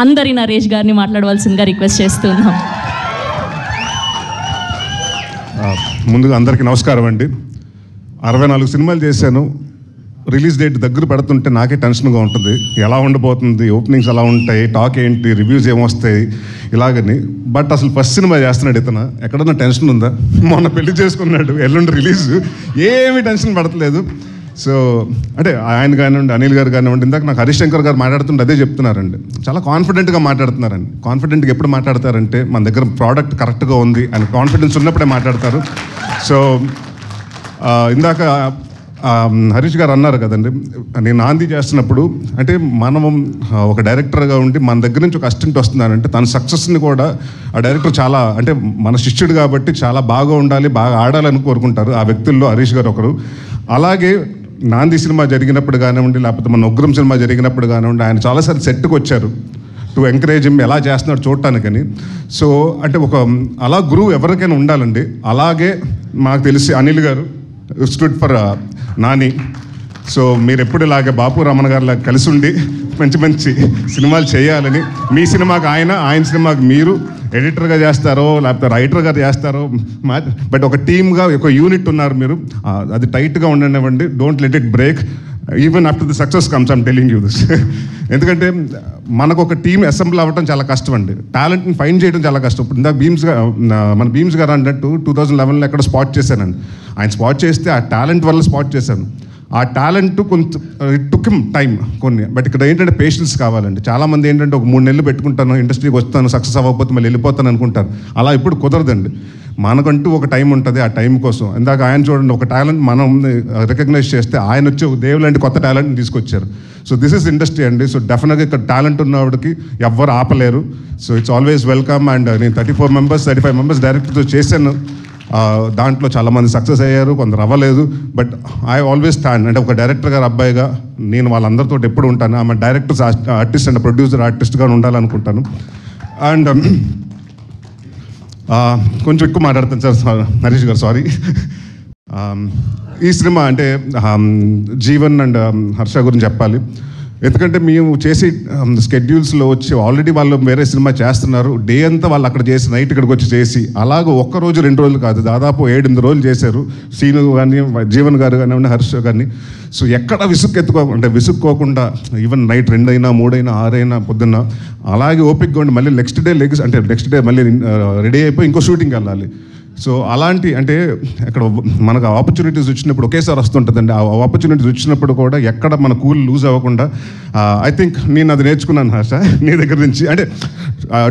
అందరి నరేష్ గారిని మాట్లాడవలసిందిగా రిక్వెస్ట్ చేస్తున్నాం. ముందుగా అందరికీ నమస్కారం అండి. 64 సినిమాలు చేశాను. రిలీజ్ డేట్ దగ్గర పెడుతుంటే నాకే టెన్షన్గా ఉంటుంది. ఎలా ఉండబోతుంది, ఓపెనింగ్స్ ఎలా ఉంటాయి, టాక్ ఏంటి, రివ్యూస్ ఏమొస్తాయి ఇలాగని. బట్ అసలు ఫస్ట్ సినిమా చేస్తున్నాడు ఇతను, ఎక్కడన్నా టెన్షన్ ఉందా? మొన్న పెళ్లి చేసుకున్నాడు, ఎల్లుండి రిలీజ్, ఏమీ టెన్షన్ పడట్లేదు. సో అంటే ఆయన కానివ్వండి, అనిల్ గారు కానివ్వండి, ఇందాక నాకు హరీష్ శంకర్ గారు మాట్లాడుతుంటే అదే చెప్తున్నారండి. చాలా కాన్ఫిడెంట్గా మాట్లాడుతున్నారండి. కాన్ఫిడెంట్గా ఎప్పుడు మాట్లాడతారంటే మన దగ్గర ప్రోడక్ట్ కరెక్ట్గా ఉంది అని కాన్ఫిడెన్స్ ఉన్నప్పుడే మాట్లాడతారు. సో ఇందాక హరీష్ గారు అన్నారు కదండి, నేను నాంది చేస్తున్నప్పుడు అంటే మనం ఒక డైరెక్టర్గా ఉండి మన దగ్గర నుంచి ఒక అసిస్టెంట్ వస్తున్నారంటే తన సక్సెస్ని కూడా ఆ డైరెక్టర్ చాలా అంటే మన శిష్యుడు కాబట్టి చాలా బాగా ఉండాలి, బాగా ఆడాలని కోరుకుంటారు. ఆ వ్యక్తుల్లో హరీష్ గారు ఒకరు. అలాగే నాంది సినిమా జరిగినప్పుడు కానివ్వండి, లేకపోతే మన ఉగ్రం సినిమా జరిగినప్పుడు కానివ్వండి, ఆయన చాలాసార్లు సెట్కి వచ్చారు టు ఎంకరేజ్ హిమ్, ఎలా చేస్తున్నాడు చూడటానికని. సో అంటే ఒక అలా గురువు ఎవరికైనా ఉండాలండి. అలాగే మాకు తెలిసి అనిల్ గారు స్టూడ్ ఫర్ నాని. సో మీరు ఎప్పుడు ఇలాగే బాపు రమణ గారిలా కలిసి ఉండి మంచి మంచి సినిమాలు చేయాలని, మీ సినిమాకి ఆయన, ఆయన సినిమాకి మీరు ఎడిటర్గా చేస్తారో లేకపోతే రైటర్గా చేస్తారో, బట్ ఒక టీమ్గా ఒక యూనిట్ ఉన్నారు మీరు. అది టైట్గా ఉండనివ్వండి. Don't let it break even after the success comes. I'm telling you this. ఎందుకంటే మనకు ఒక టీం అసెంబ్ల్ అవ్వడం చాలా కష్టం అండి. టాలెంట్ని ఫైండ్ చేయడం చాలా కష్టం. ఇప్పుడు ఇందాక మన భీమ్స్ గారు అన్నట్టు 2011లో ఎక్కడ స్పాట్ చేశానండి. ఆయన స్పాట్ చేస్తే ఆ టాలెంట్ వల్ల స్పాట్ చేశాను. ఆ టాలెంట్ కొంత ఇట్ టుక్ హిమ్ టైం కొన్ని. బట్ ఇక్కడ ఏంటంటే పేషెన్స్ కావాలండి. చాలామంది ఏంటంటే ఒక 3 నెలలు పెట్టుకుంటాను, ఇండస్ట్రీకి వస్తాను, సక్సెస్ అవ్వకపోతే మళ్ళీ వెళ్ళిపోతాను అనుకుంటారు. అలా ఇప్పుడు కుదరదండి. మనకంటూ ఒక టైం ఉంటుంది. ఆ టైం కోసం ఇందాక ఆయన చూడండి, ఒక టాలెంట్ మనం రికగ్నైజ్ చేస్తే ఆయన వచ్చి దేవుడు లాంటి కొత్త టాలెంట్ని తీసుకొచ్చారు. సో దిస్ ఇస్ ఇండస్ట్రీ అండి. సో డెఫినెట్గా ఇక్కడ టాలెంట్ ఉన్నవాడికి ఎవ్వరు ఆపలేరు. So it's always welcome. And నేను 34 మెంబర్స్ 35 మెంబర్స్ డైరెక్టర్తో చేశాను. దాంట్లో చాలామంది సక్సెస్ అయ్యారు, కొందరు అవ్వలేదు. బట్ ఐ ఆల్వేస్ స్టాండ్ అంటే ఒక డైరెక్టర్ గారు అబ్బాయిగా నేను వాళ్ళందరితో ఎప్పుడు ఉంటాను. ఆమె డైరెక్టర్స్ ఆర్టిస్ట్ అండ్ ప్రొడ్యూసర్ ఆర్టిస్ట్గా ఉండాలనుకుంటాను. అండ్ కొంచెం ఎక్కువ మాట్లాడతాను సార్ నరేష్ గారు, సారీ. ఈ సినిమా అంటే జీవన్ అండ్ హర్ష గురించి చెప్పాలి. ఎందుకంటే మేము చేసే స్కెడ్యూల్స్లో వచ్చి ఆల్రెడీ వాళ్ళు వేరే సినిమా చేస్తున్నారు. డే అంతా వాళ్ళు అక్కడ చేసి నైట్ ఇక్కడికి వచ్చి చేసి అలాగ ఒక్కరోజు 2 రోజులు కాదు, దాదాపు 7-8 రోజులు చేశారు. సీను కానీ, జీవన్ గారు కానివ్వండి, హర్ష కానీ. సో ఎక్కడ విసుక్కోకుండా ఈవెన్ నైట్ 2 అయినా 3 అయినా 6 అయినా పొద్దున్న అలాగే ఓపిక్గా ఉండి మళ్ళీ నెక్స్ట్ డే మళ్ళీ రెడీ అయిపోయి ఇంకో షూటింగ్కి వెళ్ళాలి. సో అలాంటి అంటే అక్కడ మనకు ఆపర్చునిటీస్ వచ్చినప్పుడు ఒకేసారి వస్తుంటుందండి. ఆ ఆపర్చునిటీస్ వచ్చినప్పుడు కూడా ఎక్కడ మన కూల్ లూజ్ అవ్వకుండా ఐ థింక్ నేను అది నేర్చుకున్నాను హర్ష నీ దగ్గర నుంచి. అంటే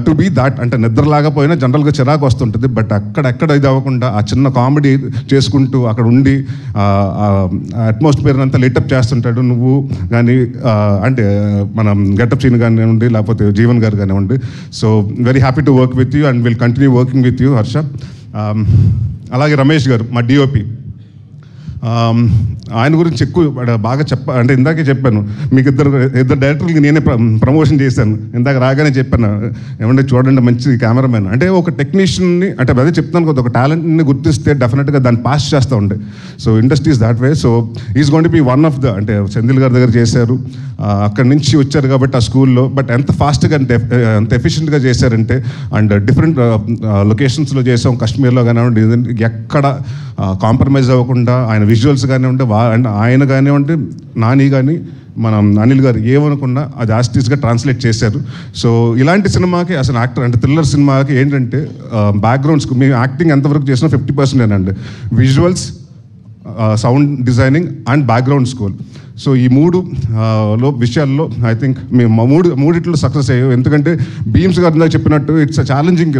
టు బీ దాట్ అంటే నిద్రలాగపోయినా జనరల్గా చిరాకు వస్తుంటుంది. బట్ అక్కడెక్కడ ఇది అవ్వకుండా ఆ చిన్న కామెడీ చేసుకుంటూ అక్కడ ఉండి అట్మాస్ఫియర్ అంతా లిటప్ చేస్తుంటాడు. నువ్వు కానీ అంటే మనం గెటప్ సీన్ కానివ్వండి, లేకపోతే జీవన్ గారు కానివ్వండి. So very happy to work with you and will continue working with you Harsha. అలాగే రమేష్ గారు మా డిఓపి, ఆయన గురించి ఎక్కువ బాగా అంటే ఇందాకే చెప్పాను మీకు, ఇద్దరు డైరెక్టర్లకి నేనే ప్రమోషన్ చేశాను. ఇందాక రాగానే చెప్పాను, ఏమంటే చూడండి మంచి కెమెరామెన్ అంటే ఒక టెక్నీషియన్ని అంటే అదే చెప్తాను కదా, ఒక టాలెంట్ని గుర్తిస్తే డెఫినెట్గా దాన్ని పాస్ చేస్తూ ఉండే. So industries that way. So is going to be one of the అంటే సెంధిల్ గారి దగ్గర చేశారు, అక్కడి నుంచి వచ్చారు కాబట్టి ఆ స్కూల్లో. బట్ ఎంత ఫాస్ట్గా ఎంత ఎఫిషియెంట్గా చేశారంటే, అండ్ డిఫరెంట్ లొకేషన్స్లో చేసాం, కాశ్మీర్లో కానివ్వండి, ఎక్కడ కాంప్రమైజ్ అవ్వకుండా ఆయన విజువల్స్ కానివ్వండి, ఆయన కానివ్వండి, నాని కానీ మనం అనిల్ గారు ఏమనుకున్నా అది ఆస్టిస్గా ట్రాన్స్లేట్ చేశారు. సో ఇలాంటి సినిమాకి అసలు యాక్టర్ అంటే థ్రిల్లర్ సినిమాకి ఏంటంటే బ్యాక్గ్రౌండ్స్ మేము యాక్టింగ్ ఎంతవరకు చేసినా 50% visuals, sound designing and background score. So ఈ 3 విషయాల్లో ఐ థింక్ మేము మూడిట్లో సక్సెస్ అయ్యాం. ఎందుకంటే భీమ్స్ గారు ఇందాక చెప్పినట్టు it's a challenging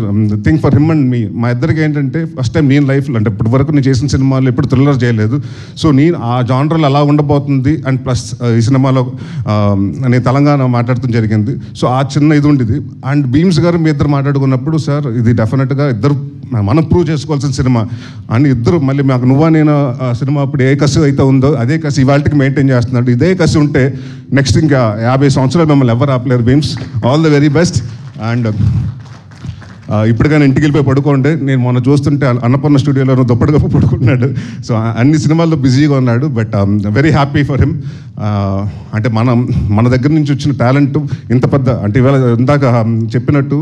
thing for him and me. మా ఇద్దరికి ఏంటంటే ఫస్ట్ టైం నేను లైఫ్లో అంటే ఇప్పటి వరకు నేను చేసిన సినిమాలు ఎప్పుడు థ్రిల్లర్ చేయలేదు. సో నేను ఆ జానర్లో ఎలా ఉండబోతుంది అండ్ ప్లస్ ఈ సినిమాలో నేను తెలంగాణ మాట్లాడటం జరిగింది. సో ఆ చిన్న ఇది ఉండేది. అండ్ భీమ్స్ గారు మీ ఇద్దరు మాట్లాడుకున్నప్పుడు సార్ ఇది డెఫినెట్గా ఇద్దరు మనం ప్రూవ్ చేసుకోవాల్సిన సినిమా అని ఇద్దరు మళ్ళీ మాకు నువ్వా నేను సినిమా అప్పుడు ఏ కసి అయితే ఉందో అదే కసి ఇవాళకి మెయింటైన్ చేస్తున్నాడు. ఇదే కసి ఉంటే నెక్స్ట్ ఇంకా 50 సంవత్సరాలు మిమ్మల్ని ఎవరు ఆపలేరు. Bheems, all the very best. And ఇప్పుడు కానీ ఇంటికి వెళ్ళిపోయి పడుకోండి. నేను మొన్న చూస్తుంటే అన్నపూర్ణ స్టూడియోలో దుప్పటిగా పడుకుంటున్నాడు. సో అన్ని సినిమాల్లో బిజీగా ఉన్నాడు. But very happy for him. అంటే మన దగ్గర నుంచి వచ్చిన టాలెంట్ ఇంత పెద్ద, అంటే ఇవాళ ఇందాక చెప్పినట్టు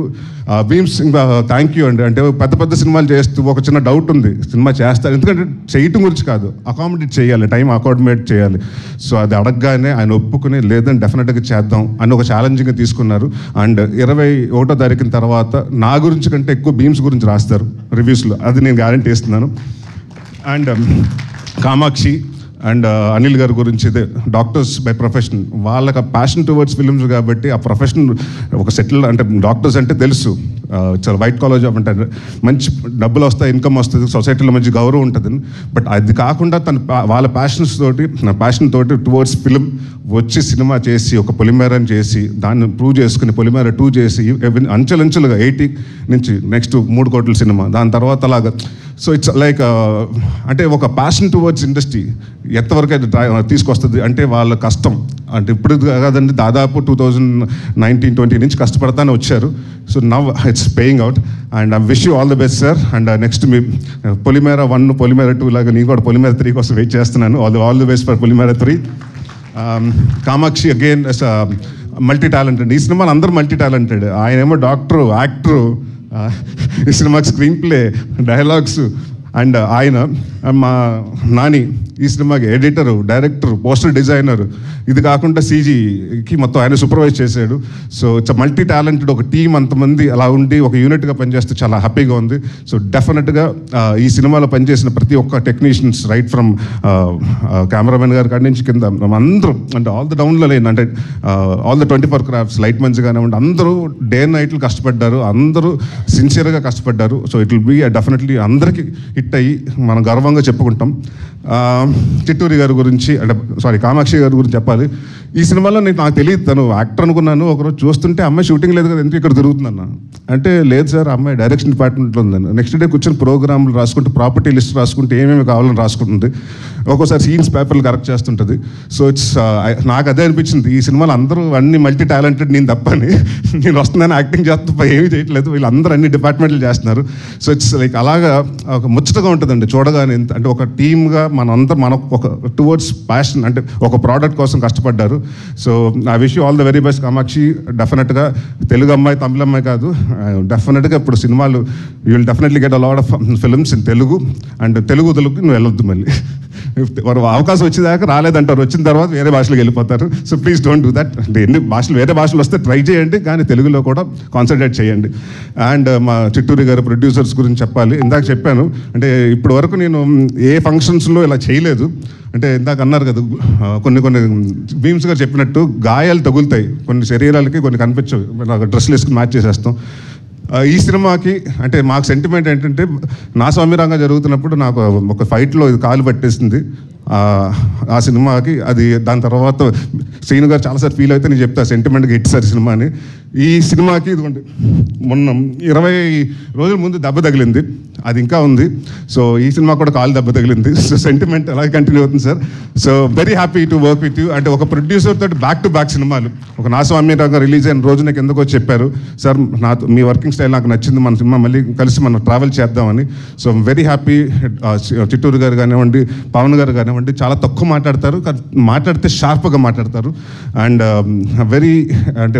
భీమ్స్, ఇంకా థ్యాంక్ యూ అండి. అంటే పెద్ద పెద్ద సినిమాలు చేస్తూ ఒక చిన్న డౌట్ ఉంది, సినిమా చేస్తారు, ఎందుకంటే చేయటం గురించి కాదు, అకామిడేట్ చేయాలి, టైం అకామిడేట్ చేయాలి. సో అది అడగగానే ఆయన ఒప్పుకుని లేదని డెఫినెట్గా చేద్దాం అని ఒక ఛాలెంజింగ్గా తీసుకున్నారు. అండ్ 21వ తారీఖున తర్వాత నా గురించి కంటే ఎక్కువ భీమ్స్ గురించి రాస్తారు రివ్యూస్లో, అది నేను గ్యారంటీ ఇస్తున్నాను. అండ్ కామాక్షి అండ్ అనిల్ గారి గురించి, ఇదే డాక్టర్స్ బై ప్రొఫెషన్, వాళ్ళకి ప్యాషన్ టువర్డ్స్ ఫిల్మ్స్ కాబట్టి ఆ ప్రొఫెషన్ ఒక సెటిల్, అంటే డాక్టర్స్ అంటే తెలుసు చాలా వైట్ కాలర్ జాబ్ అంటే మంచి డబ్బులు వస్తాయి, ఇన్కమ్ వస్తుంది, సొసైటీలో మంచి గౌరవం ఉంటుంది. బట్ అది కాకుండా వాళ్ళ ప్యాషన్ తోటి టువర్డ్స్ ఫిల్మ్ వచ్చి సినిమా చేసి ఒక పొలిమేరని చేసి దాన్ని ప్రూవ్ చేసుకుని పొలిమేర 2 చేసి అంచెలంచెలుగా 80 నుంచి నెక్స్ట్ 3 కోట్ల సినిమా, దాని తర్వాత అలాగా. సో ఇట్స్ లైక్ అంటే ఒక ప్యాషన్ టువర్డ్స్ ఇండస్ట్రీ ఎంతవరకు అయితే తీసుకొస్తుంది అంటే వాళ్ళ కష్టం, అంటే ఇప్పుడు కాదండి, దాదాపు 2019-20 నుంచి కష్టపడతానే వచ్చారు. So now it's paying out and I wish you all the best sir. And next మీ పొలిమేర 1, పొలిమేర 2 లాగా నేను కూడా పొలిమేర 3 కోసం వెయిట్ చేస్తున్నాను. All the best for Polimera 3. Kamakshi again multi talented. ఈ సినిమాలో అందరూ మల్టీ టాలెంటెడ్. ఆయన ఏమో డాక్టరు, యాక్టరు, ఈ సినిమాకి స్క్రీన్ ప్లే, డైలాగ్స్, అండ్ ఆయన మా నాని ఈ సినిమాకి ఎడిటరు, డైరెక్టర్, పోస్టర్ డిజైనర్, ఇది కాకుండా సీజీకి మొత్తం ఆయన సూపర్వైజ్ చేశాడు. సో ఇట్స్ మల్టీ టాలెంటెడ్ ఒక టీం, అంతమంది అలా ఉండి ఒక యూనిట్గా పనిచేస్తే చాలా హ్యాపీగా ఉంది. సో డెఫినెట్గా ఈ సినిమాలో పనిచేసిన ప్రతి ఒక్క టెక్నీషియన్స్, రైట్ ఫ్రమ్ కెమెరామెన్ గారి కాడి నుంచి కింద అందరూ, అంటే ఆల్ ద డౌన్లో లేని, అంటే all the 24 crafts, light men's కానివ్వండి, అందరూ డే నైట్లు కష్టపడ్డారు, అందరూ సిన్సియర్గా కష్టపడ్డారు. So it will be definitely అందరికీ హిట్ అయ్యి మనం గర్వంగా చెప్పుకుంటాం. చిట్టూరి గారి గురించి, అంటే సారీ కామాక్షి గారి గురించి చెప్పాలి. ఈ సినిమాలో నాకు తెలియదు, తను యాక్టర్ అనుకున్నాను. ఒకరోజు చూస్తుంటే అమ్మాయి షూటింగ్ లేదు కదా, ఎందుకు ఇక్కడ తిరుగుతుందన్న అంటే, లేదు సార్ అమ్మాయి డైరెక్షన్ డిపార్ట్మెంట్లో ఉందని. నెక్స్ట్ డే కూర్చొని ప్రోగ్రాంలు రాసుకుంటూ, ప్రాపర్టీ లిస్ట్ రాసుకుంటూ, ఏమేమి కావాలని రాసుకుంటుంది. ఒక్కోసారి సీన్స్ పేపర్లు కరెక్ట్ చేస్తుంటుంది. సో ఇట్స్ నాకు అదే అనిపించింది, ఈ సినిమాలో అందరూ అన్ని మల్టీ టాలెంటెడ్, నేను తప్పని, నేను వస్తుందని యాక్టింగ్ చేస్తూ ఏమీ చేయట్లేదు, వీళ్ళందరూ అన్ని డిపార్ట్మెంట్లు చేస్తున్నారు. సో ఇట్స్ లైక్ అలాగా ఒక ముచ్చటగా ఉంటుందండి చూడగానే. అంటే ఒక టీమ్గా మనకు ఒక టువర్డ్స్ ప్యాషన్, అంటే ఒక ప్రోడక్ట్ కోసం కష్టపడ్డారు. So I wish you all the very best Kamakshi. డెఫినెట్గా తెలుగు అమ్మాయి, తమిళ అమ్మాయి కాదు, డెఫినెట్గా ఇప్పుడు సినిమాలు you will definitely get a lot of films in Telugu. And తెలుగుకి నువ్వు వెళ్ళొద్దు మళ్ళీ, అవకాశం వచ్చేదాకా రాలేదంటారు, వచ్చిన తర్వాత వేరే భాషలకు వెళ్ళిపోతారు. So please don't do that. అంటే ఎన్ని భాషలు, వేరే భాషలు వస్తే ట్రై చేయండి, కానీ తెలుగులో కూడా కాన్సన్ట్రేట్ చేయండి. అండ్ మా చిట్టూరి గారు ప్రొడ్యూసర్స్ గురించి చెప్పాలి. ఇందాక చెప్పాను, అంటే ఇప్పటి వరకు నేను ఏ ఫంక్షన్స్లో ఇలా చేయలేదు. అంటే ఇందాక అన్నారు కదా, కొన్ని భీమ్స్ గారు చెప్పినట్టు గాయాలు తగులుతాయి, కొన్ని శరీరాలకి కొన్ని కనిపించవు, డ్రెస్సులు వేసుకుని మ్యాచ్ చేసేస్తాం. ఈ సినిమాకి అంటే మాకు సెంటిమెంట్ ఏంటంటే, నా స్వామిరంగా జరుగుతున్నప్పుడు నాకు ఒక ఫైట్లో ఇది కాలు పట్టేసింది. ఆ సినిమాకి అది, దాని తర్వాత శ్రీను గారు చాలాసార్లు ఫీల్ అయితే నేను చెప్తా సెంటిమెంట్గా హిట్ సార్ సినిమా అని. ఈ సినిమాకి ఇదిగోండి మొన్న 20 రోజుల ముందు దెబ్బ తగిలింది, అది ఇంకా ఉంది. సో ఈ సినిమా కూడా కాలు దెబ్బ తగిలింది. సో సెంటిమెంట్ అలాగే కంటిన్యూ అవుతుంది sir. So very happy to work with you. అంటే ఒక ప్రొడ్యూసర్ తోటి బ్యాక్ టు బ్యాక్ సినిమాలు, ఒక నా స్వామిరంగా రిలీజ్ అయిన రోజు నాకు ఎందుకో చెప్పారు, సార్ మీ వర్కింగ్ స్టైల్ నాకు నచ్చింది, మన సినిమా మళ్ళీ కలిసి మనం ట్రావెల్ చేద్దామని. So very happy. చిట్టూరు గారు కానివ్వండి, పవన్ గారు కానివ్వండి, చాలా తక్కువ మాట్లాడతారు, మాట్లాడితే షార్ప్గా మాట్లాడతారు. అండ్ వెరీ, అంటే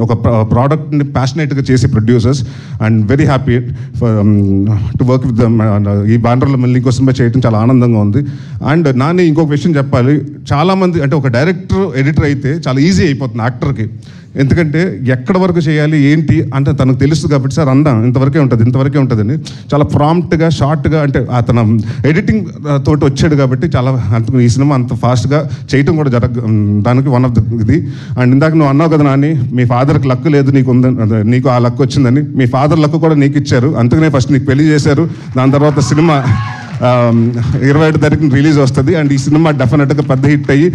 ఒక ప్రోడక్ట్ని ప్యాషనేట్గా చేసే producers. And very happy to work with them. ఈ బ్యానర్లో మళ్ళీ ఇంకో సినిమా చేయడం చాలా ఆనందంగా ఉంది. అండ్ నాని ఇంకొక విషయం చెప్పాలి, చాలామంది అంటే ఒక డైరెక్టర్, ఎడిటర్ అయితే చాలా ఈజీ అయిపోతుంది యాక్టర్కి, ఎందుకంటే ఎక్కడ వరకు చేయాలి ఏంటి అంటే తనకు తెలుసు కాబట్టి, సార్ అందాం ఇంతవరకే ఉంటుందని చాలా ప్రాంప్ట్గా, షార్ట్గా, అంటే అతను ఎడిటింగ్ తోటి వచ్చాడు కాబట్టి చాలా ఈ సినిమా అంత ఫాస్ట్గా చేయటం కూడా దానికి వన్ ఆఫ్ ద ఇది. అండ్ ఇందాక నువ్వు అన్నావు కదా నాని, మీ ఫాదర్కి లక్ లేదు, నీకు ఆ లక్ వచ్చిందని. మీ ఫాదర్ లక్ కూడా నీకు ఇచ్చారు, అందుకనే ఫస్ట్ నీకు పెళ్లి చేశారు, దాని తర్వాత సినిమా 27 తారీఖున రిలీజ్ వస్తుంది. అండ్ ఈ సినిమా డెఫినెట్గా పెద్ద హిట్ అయ్యి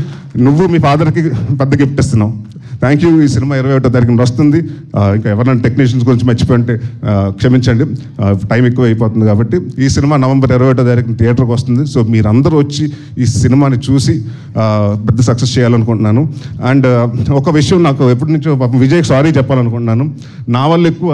నువ్వు మీ ఫాదర్కి పెద్ద గిఫ్ట్ ఇస్తున్నావు. Thank you. ఈ సినిమా 21వ తారీఖున వస్తుంది. ఇంకా ఎవరైనా టెక్నీషియన్స్ గురించి మర్చిపోయింటే క్షమించండి, టైం ఎక్కువ అయిపోతుంది కాబట్టి. ఈ సినిమా నవంబర్ 21వ తారీఖున థియేటర్కి వస్తుంది. సో మీరందరూ వచ్చి ఈ సినిమాని చూసి పెద్ద సక్సెస్ చేయాలనుకుంటున్నాను. అండ్ ఒక విషయం నాకు ఎప్పటి నుంచో విజయ్కి సారీ చెప్పాలనుకుంటున్నాను. నా వల్ల ఎక్కువ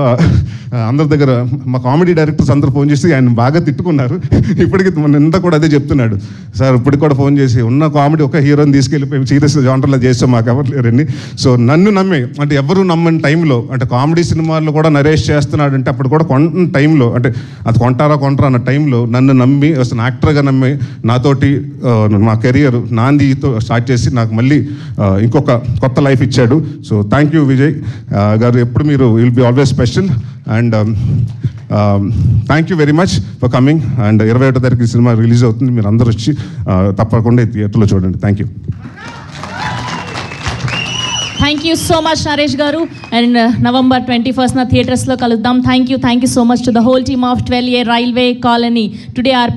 అందరి దగ్గర మా కామెడీ డైరెక్టర్స్ అందరూ ఫోన్ చేసి ఆయన బాగా తిట్టుకున్నారు. ఇప్పటికీ నింద కూడా అదే చెప్తున్నాడు, సార్ ఇప్పటికి కూడా ఫోన్ చేసి ఉన్న కామెడీ ఒక హీరోని తీసుకెళ్ళిపోయి సీరియస్ జానర్లో చేస్తాం, మాకు ఎవరు లేరని. సో నన్ను నమ్మి, అంటే ఎవరు నమ్మని టైంలో, అంటే కామెడీ సినిమాల్లో కూడా నరేష్ చేస్తున్నాడు అంటే అప్పుడు కూడా కొన్న టైంలో, అంటే అది కొంటారా అన్న టైంలో నన్ను నమ్మి అసలు యాక్టర్గా నమ్మి నాతోటి మా కెరియర్ నాందితో స్టార్ట్ చేసి నాకు మళ్ళీ ఇంకొక కొత్త లైఫ్ ఇచ్చాడు. సో థ్యాంక్ యూ విజయ్ గారు, ఎప్పుడు మీరు will be always special. And thank you very much for coming. And 21వ తారీఖు సినిమా రిలీజ్ అవుతుంది, మీరు అందరూ వచ్చి తప్పకుండా ఈ థియేటర్లో చూడండి. Thank you. Thank you so much Naresh గారు. అండ్ November 21st థియేటర్స్లో కలుద్దాం. Thank you so much to the whole team of 12A railway colony. Today are